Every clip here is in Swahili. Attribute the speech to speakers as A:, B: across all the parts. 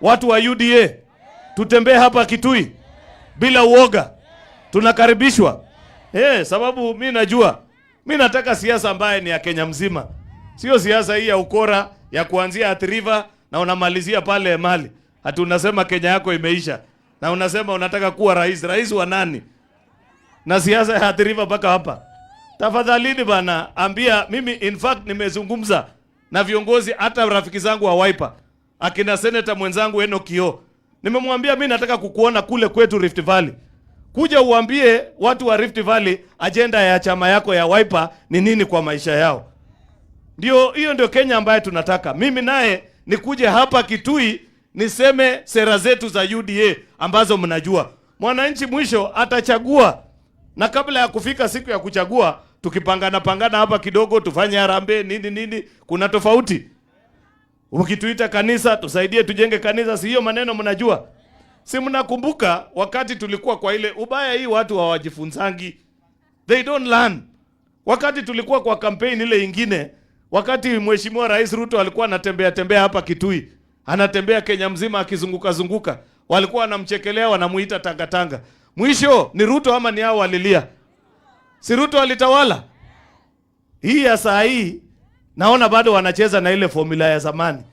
A: watu wa UDA, tutembee hapa Kitui bila uoga. Tunakaribishwa. Sababu mimi najua, mimi nataka siasa ambaye ni ya Kenya mzima. Sio siasa hii ya ukora ya kuanzia Athi River na unamalizia pale Mali. Hata unasema Kenya yako imeisha na unasema unataka kuwa rais. Rais wa nani? Na siasa ya Athi River mpaka hapa. Tafadhalini bana, ambia mimi, in fact nimezungumza na viongozi, hata rafiki zangu wa Wiper, akina senator mwenzangu Enoch Kio. Nimemwambia mimi nataka kukuona kule kwetu Rift Valley. Kuja uambie watu wa Rift Valley agenda ya chama yako ya Wiper ni nini kwa maisha yao. Hiyo ndio Kenya ambaye tunataka. Mimi naye nikuje hapa Kitui niseme sera zetu za UDA ambazo mnajua. Mwananchi mwisho atachagua. Na kabla ya kufika siku ya kuchagua, tukipangana hapa kidogo, tufanye harambee nini, kuna tofauti. Ukituita kanisa, tusaidie tujenge kanisa, si hiyo maneno mnajua. Si mnakumbuka wakati tulikuwa kwa ile ubaya hii, watu hawajifunzangi. They don't learn. Wakati tulikuwa kwa campaign ile ingine, wakati Mheshimiwa Rais Ruto alikuwa anatembea hapa Kitui, anatembea Kenya mzima akizunguka, walikuwa wanamchekelea, wanamuita tanga. Mwisho ni Ruto ama ni hao walilia? Si Ruto alitawala? Hii ya saa hii naona bado wanacheza na ile formula ya zamani.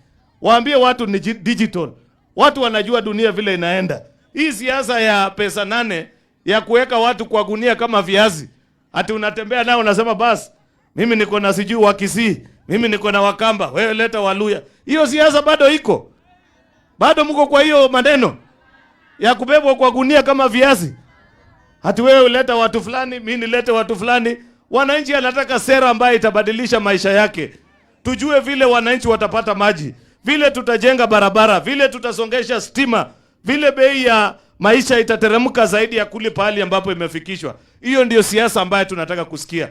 A: Waambie watu ni digital. Watu wanajua dunia vile inaenda. Hii siasa ya pesa 8 ya kuweka watu kwa gunia kama viazi. Ati unatembea nao unasema basi mimi niko na sijui wa Kisii, mimi niko na Wakamba, wewe leta Waluya. Hiyo siasa bado iko. Bado mko kwa hiyo maneno ya kubebwa kwa gunia kama viazi. Hati wewe uleta watu fulani, mimi nilete watu fulani. Wananchi anataka sera ambayo itabadilisha maisha yake. Tujue vile wananchi watapata maji, vile tutajenga barabara, vile tutasongesha stima, vile bei ya maisha itateremka zaidi ya kule pahali ambapo imefikishwa. Hiyo ndio siasa ambayo tunataka kusikia.